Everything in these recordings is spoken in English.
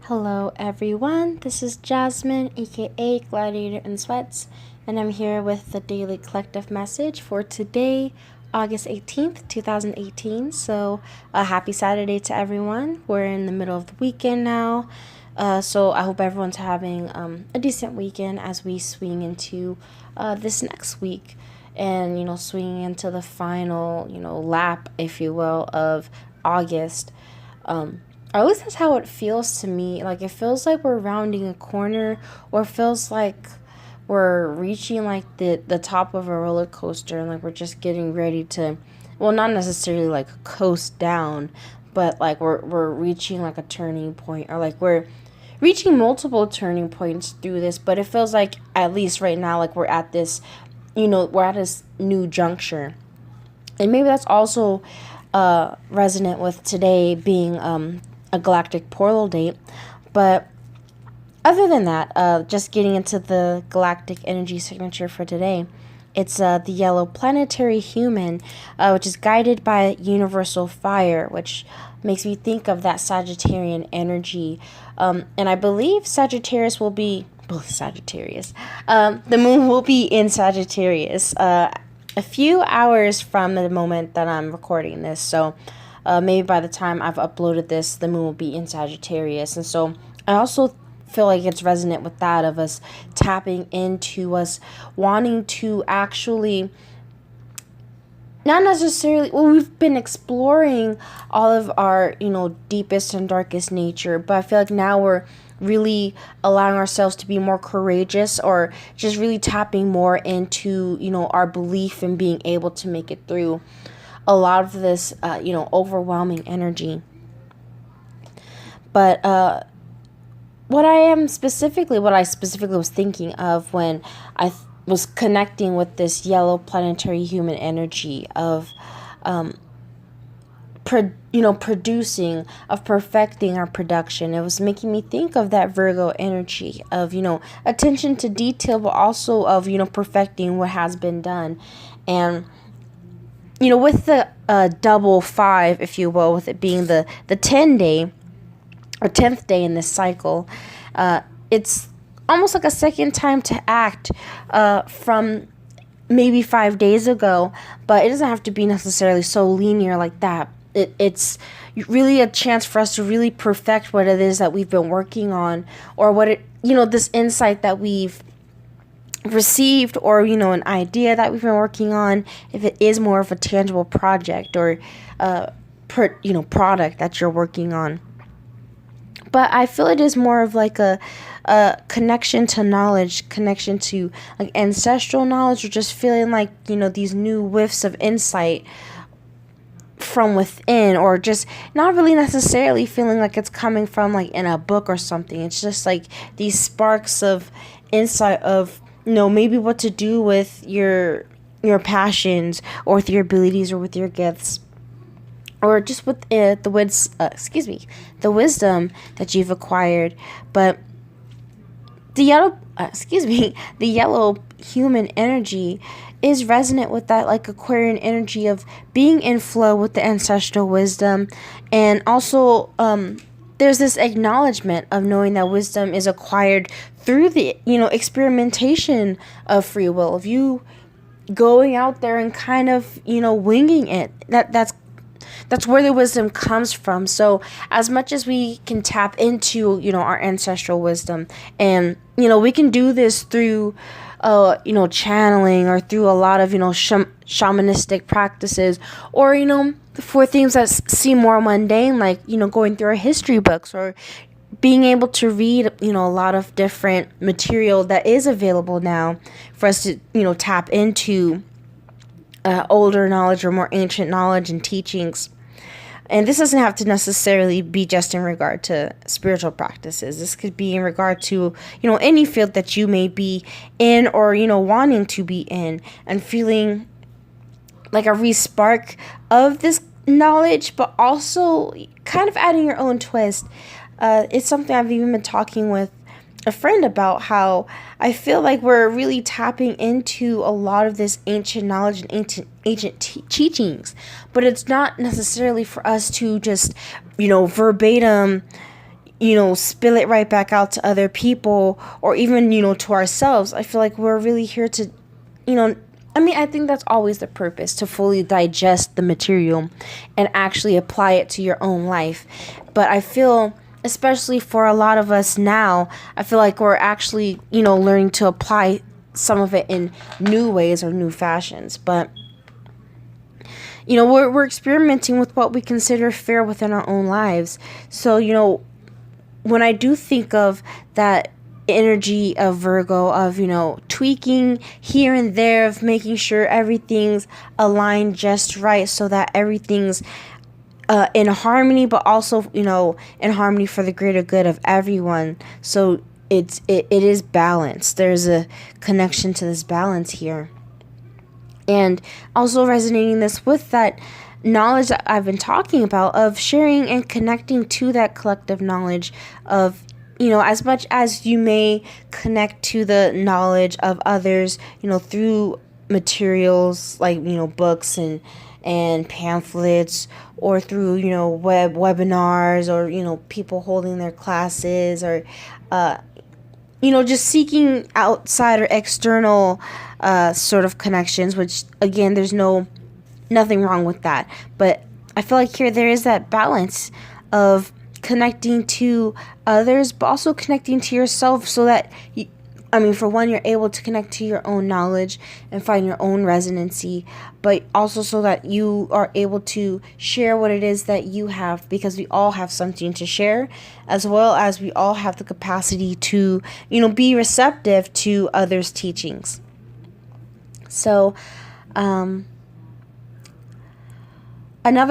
Hello everyone, this is Jasmine, aka Gladiatorinsweats, and I'm here with the daily collective message for today, August 18th, 2018. So, happy Saturday to everyone. We're in the middle of the weekend now, so I hope everyone's having a decent weekend as we swing into this next week and, swinging into the final, lap, if you will, of August. Or at least that's how it feels to me. Like, it feels like we're rounding a corner, or feels like we're reaching like the top of a roller coaster, and like we're just getting ready to, well, not necessarily like coast down, but like we're reaching like a turning point, or like we're reaching multiple turning points through this. But it feels like, at least right now, like we're at this, we're at this new juncture. And maybe that's also resonant with today being a galactic portal date. But other than that, just getting into the galactic energy signature for today, it's the yellow planetary human, which is guided by universal fire, which makes me think of that Sagittarian energy. And I believe Sagittarius will be, the moon will be in Sagittarius a few hours from the moment that I'm recording this. So maybe by the time I've uploaded this, the moon will be in Sagittarius. And so I also feel like it's resonant with that, of us tapping into us wanting to actually, not necessarily, well, we've been exploring all of our, deepest and darkest nature, but I feel like now we're really allowing ourselves to be more courageous, or just really tapping more into, our belief in being able to make it through a lot of this, overwhelming energy. But what I specifically was thinking of when I was connecting with this yellow planetary human energy of, producing, of perfecting our production. It was making me think of that Virgo energy of, attention to detail, but also of, perfecting what has been done. And with the double 5, if you will, with it being the 10-day or 10th day in this cycle, it's almost like a second time to act from maybe 5 days ago, but it doesn't have to be necessarily so linear like that. It's really a chance for us to really perfect what it is that we've been working on, or what this insight that we've received, or an idea that we've been working on, if it is more of a tangible project or product that you're working on. But I feel it is more of like a connection to knowledge, connection to like ancestral knowledge, or just feeling like, these new whiffs of insight from within, or just not really necessarily feeling like it's coming from like in a book or something. It's just like these sparks of insight of, maybe what to do with your passions, or with your abilities, or with your gifts, or just with the wisdom that you've acquired. But the yellow human energy is resonant with that like Aquarian energy of being in flow with the ancestral wisdom. And also there's this acknowledgement of knowing that wisdom is acquired through the experimentation of free will, of you going out there and kind of winging it. That's where the wisdom comes from. So as much as we can tap into, our ancestral wisdom, and, we can do this through, channeling, or through a lot of, shamanistic practices, or, for things that seem more mundane, like, going through our history books, or being able to read, a lot of different material that is available now for us to, tap into older knowledge, or more ancient knowledge and teachings. And this doesn't have to necessarily be just in regard to spiritual practices. This could be in regard to, any field that you may be in, or, wanting to be in, and feeling like a re-spark of this knowledge, but also kind of adding your own twist. It's something I've even been talking with a friend about, how I feel like we're really tapping into a lot of this ancient knowledge and ancient teachings, but it's not necessarily for us to just, verbatim, spill it right back out to other people, or even, to ourselves. I feel like we're really here to, I think that's always the purpose, to fully digest the material and actually apply it to your own life. But I feel, especially for a lot of us now, I feel like we're actually, learning to apply some of it in new ways or new fashions. But, we're experimenting with what we consider fair within our own lives. So, when I do think of that energy of Virgo, of tweaking here and there, of making sure everything's aligned just right, so that everything's in harmony, but also in harmony for the greater good of everyone. So it is balanced. There's a connection to this balance here, and also resonating this with that knowledge that I've been talking about, of sharing and connecting to that collective knowledge of, as much as you may connect to the knowledge of others, through materials like, books and pamphlets, or through, webinars, or, people holding their classes, or, just seeking outside or external sort of connections, which, again, there's nothing wrong with that. But I feel like here there is that balance of connecting to others, but also connecting to yourself, so that for one, you're able to connect to your own knowledge and find your own resonancy, but also so that you are able to share what it is that you have, because we all have something to share, as well as we all have the capacity to, be receptive to others' teachings. So, another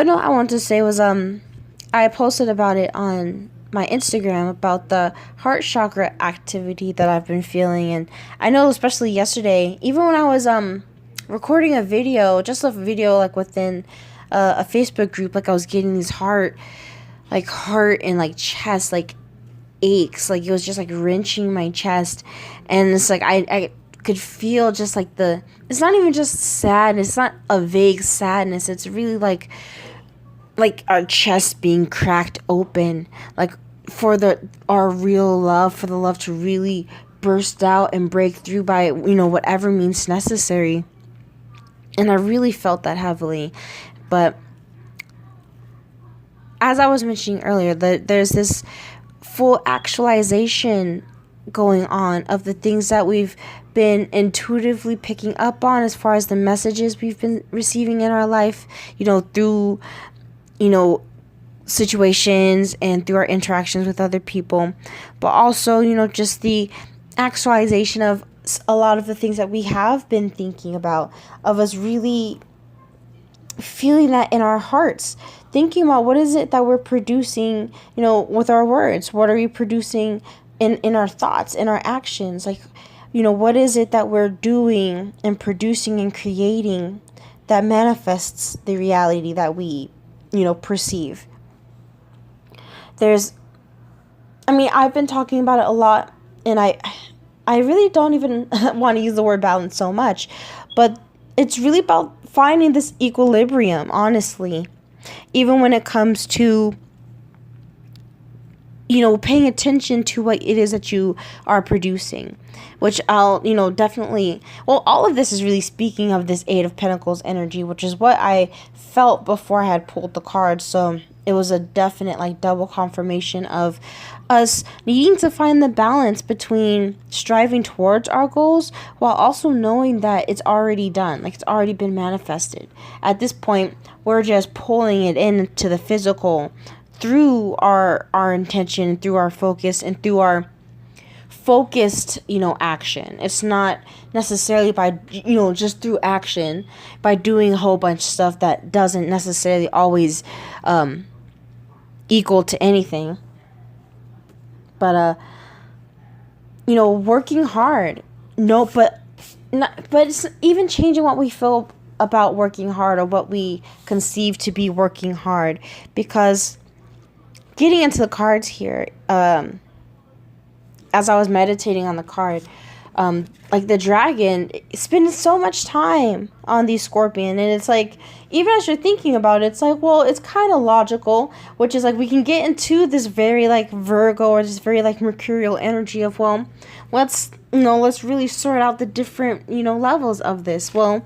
note I want to say was, I posted about it on my Instagram, about the heart chakra activity that I've been feeling. And I know, especially yesterday, even when I was recording a video, like within a Facebook group, like I was getting these heart and like chest like aches, like it was just like wrenching my chest. And it's like I could feel just like it's not even just sadness, it's not a vague sadness, it's really like our chest being cracked open, like for our real love, for the love to really burst out and break through by, whatever means necessary. And I really felt that heavily. But as I was mentioning earlier, there's this full actualization going on of the things that we've been intuitively picking up on, as far as the messages we've been receiving in our life, through situations and through our interactions with other people, but also, just the actualization of a lot of the things that we have been thinking about, of us really feeling that in our hearts, thinking about what is it that we're producing, with our words, what are we producing in our thoughts, in our actions, like, what is it that we're doing and producing and creating that manifests the reality that we perceive. I've been talking about it a lot, and I really don't even want to use the word balance so much, but it's really about finding this equilibrium, honestly, even when it comes to, paying attention to what it is that you are producing, which I'll, definitely, well, all of this is really speaking of this Eight of Pentacles energy, which is what I felt before I had pulled the cards. So it was a definite, double confirmation of us needing to find the balance between striving towards our goals while also knowing that it's already done, it's already been manifested. At this point, we're just pulling it into the physical through our intention, through our focus, and through our focused, action. It's not necessarily by, just through action, by doing a whole bunch of stuff that doesn't necessarily always equal to anything. But, working hard. But it's even changing what we feel about working hard, or what we conceive to be working hard. Because getting into the cards here, as I was meditating on the card, like the dragon spends so much time on the scorpion, and it's like, even as you're thinking about it, it's like, well, it's kind of logical, which is like, we can get into this very like Virgo or this very like mercurial energy of, well, let's really sort out the different, levels of this. Well,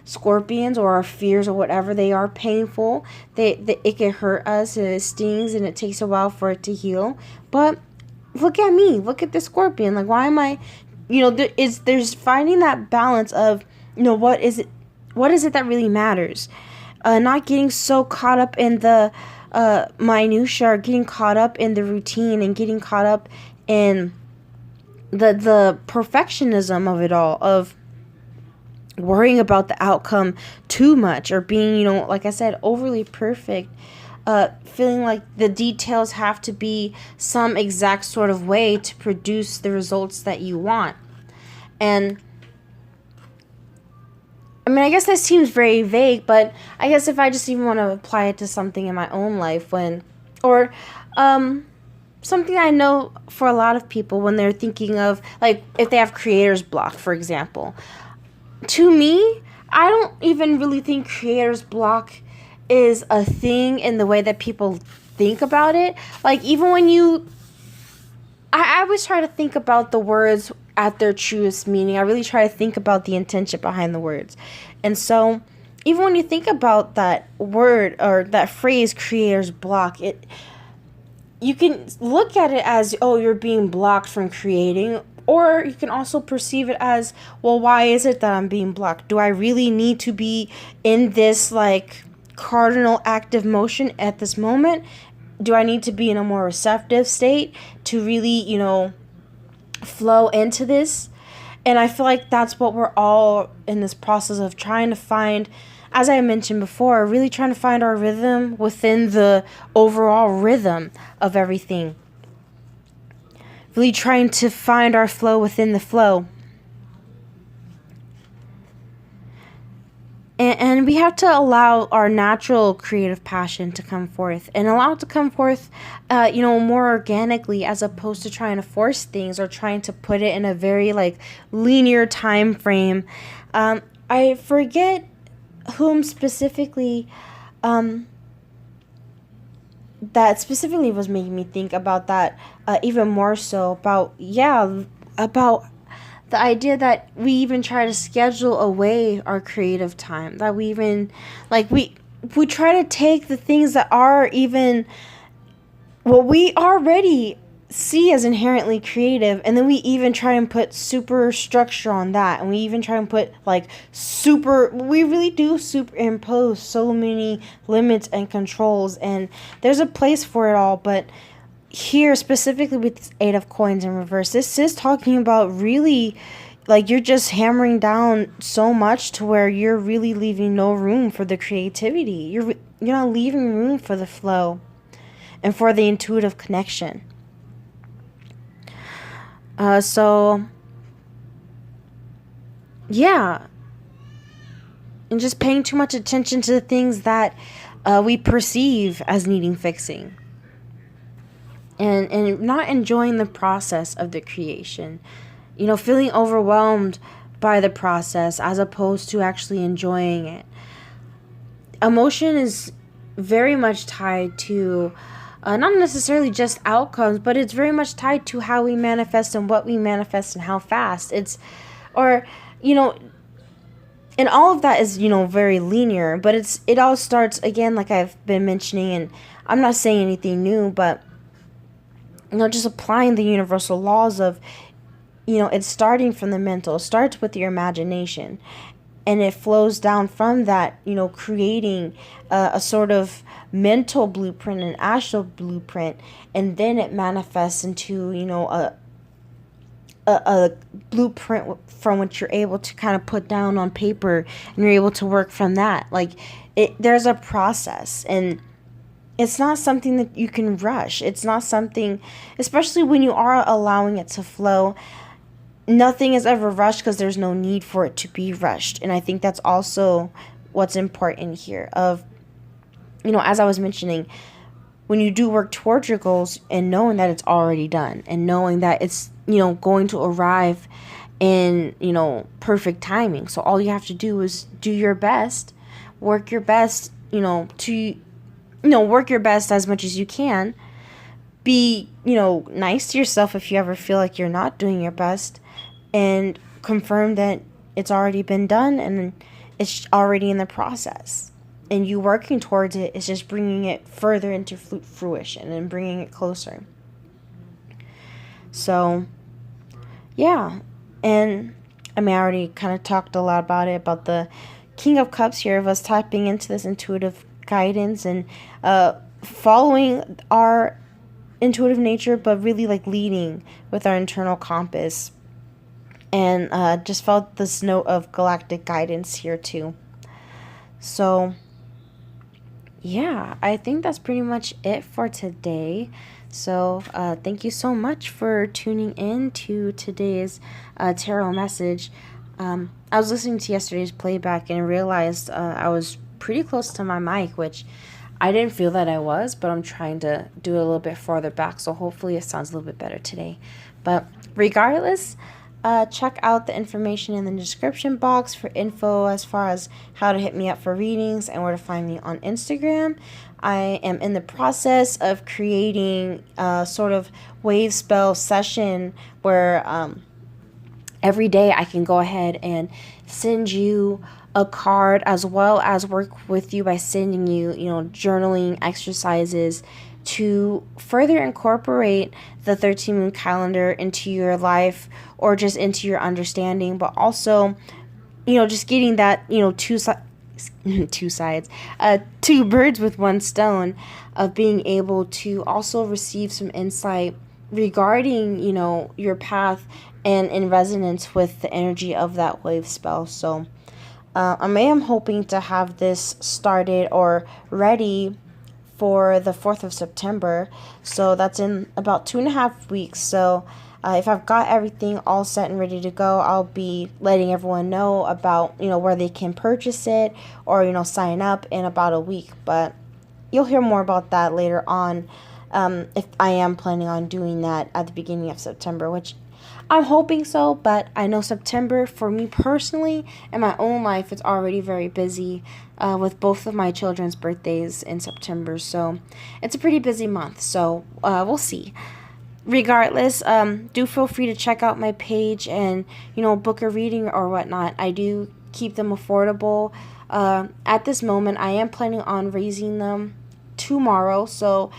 scorpions or our fears or whatever, they are painful. It can hurt us, and it stings, and it takes a while for it to heal. But look at me, look at the scorpion. Like, why am I, there's finding that balance of, what is it that really matters? Not getting so caught up in the minutia, or getting caught up in the routine, and getting caught up in the perfectionism of it all, of worrying about the outcome too much, or being, like I said, overly perfect, feeling like the details have to be some exact sort of way to produce the results that you want. And I mean, I guess that seems very vague, but I guess if I just even want to apply it to something in my own life, something I know for a lot of people when they're thinking of, like, if they have creator's block, for example. To me, I don't even really think creator's block is a thing in the way that people think about it. Like, even when I always try to think about the words at their truest meaning. I really try to think about the intention behind the words. And so, even when you think about that word or that phrase, creator's block, you can look at it as, oh, you're being blocked from creating. Or you can also perceive it as, well, why is it that I'm being blocked? Do I really need to be in this, like, cardinal active motion at this moment? Do I need to be in a more receptive state to really, flow into this? And I feel like that's what we're all in this process of trying to find, as I mentioned before, really trying to find our rhythm within the overall rhythm of everything. Really trying to find our flow within the flow. And we have to allow our natural creative passion to come forth, and allow it to come forth, more organically, as opposed to trying to force things or trying to put it in a very, like, linear time frame. I forget whom specifically, that specifically was making me think about that, even more so about the idea that we even try to schedule away our creative time, that we even, like, we try to take the things that are even what we already see as inherently creative, and then we even try and put super structure on that, and we even try and put, like, we really do superimpose so many limits and controls, and there's a place for it all. But here, specifically with this Eight of Coins in reverse, this is talking about really, like, you're just hammering down so much to where you're really leaving no room for the creativity. You're not leaving room for the flow and for the intuitive connection. So, yeah. And just paying too much attention to the things that we perceive as needing fixing. And not enjoying the process of the creation. Feeling overwhelmed by the process as opposed to actually enjoying it. Emotion is very much tied to not necessarily just outcomes, but it's very much tied to how we manifest and what we manifest and how fast. And all of that is, very linear, but it all starts, again, like I've been mentioning, and I'm not saying anything new, but, just applying the universal laws of, it's starting from the mental. It starts with your imagination, and it flows down from that, creating a sort of mental blueprint, an astral blueprint, and then it manifests into, a blueprint from which you're able to kind of put down on paper, and you're able to work from that. Like, there's a process, and it's not something that you can rush. It's not something, especially when you are allowing it to flow, nothing is ever rushed because there's no need for it to be rushed. And I think that's also what's important here of, as I was mentioning, when you do work towards your goals and knowing that it's already done and knowing that it's, going to arrive in, perfect timing. So all you have to do is do your best, work your best, work your best as much as you can. Be, nice to yourself if you ever feel like you're not doing your best, and confirm that it's already been done and it's already in the process. And you working towards it is just bringing it further into fruition and bringing it closer. So, yeah. And I mean, I already kind of talked a lot about it, about the King of Cups here, of us tapping into this intuitive guidance and following our intuitive nature, but really like leading with our internal compass. And just felt this note of galactic guidance here too. So, yeah, I think that's pretty much it for today. So thank you so much for tuning in to today's tarot message. I was listening to yesterday's playback and realized I was pretty close to my mic, which I didn't feel that I was, but I'm trying to do it a little bit farther back, so hopefully it sounds a little bit better today. But regardless, check out the information in the description box for info as far as how to hit me up for readings and where to find me on Instagram. I am in the process of creating a sort of wave spell session where every day I can go ahead and send you a card, as well as work with you by sending you, journaling exercises to further incorporate the 13 moon calendar into your life, or just into your understanding, but also, just getting that, two birds with one stone, of being able to also receive some insight regarding, your path and in resonance with the energy of that wave spell. So I am hoping to have this started or ready for the 4th of September. So that's in about 2.5 weeks. So if I've got everything all set and ready to go, I'll be letting everyone know about, where they can purchase it, or, sign up in about a week. But you'll hear more about that later on, if I am planning on doing that at the beginning of September, which I'm hoping so. But I know September, for me personally, in my own life, it's already very busy with both of my children's birthdays in September. So it's a pretty busy month. So we'll see. Regardless, do feel free to check out my page and, book a reading or whatnot. I do keep them affordable. At this moment, I am planning on raising them tomorrow. So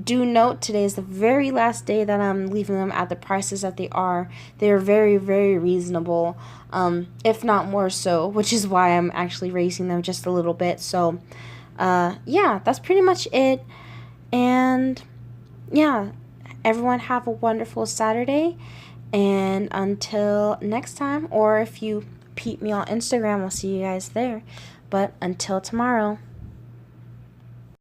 do note, today is the very last day that I'm leaving them at the prices that they are. They are very, very reasonable, if not more so, which is why I'm actually raising them just a little bit. So, yeah, that's pretty much it. And, yeah, everyone have a wonderful Saturday. And until next time, or if you peep me on Instagram, I'll see you guys there. But until tomorrow.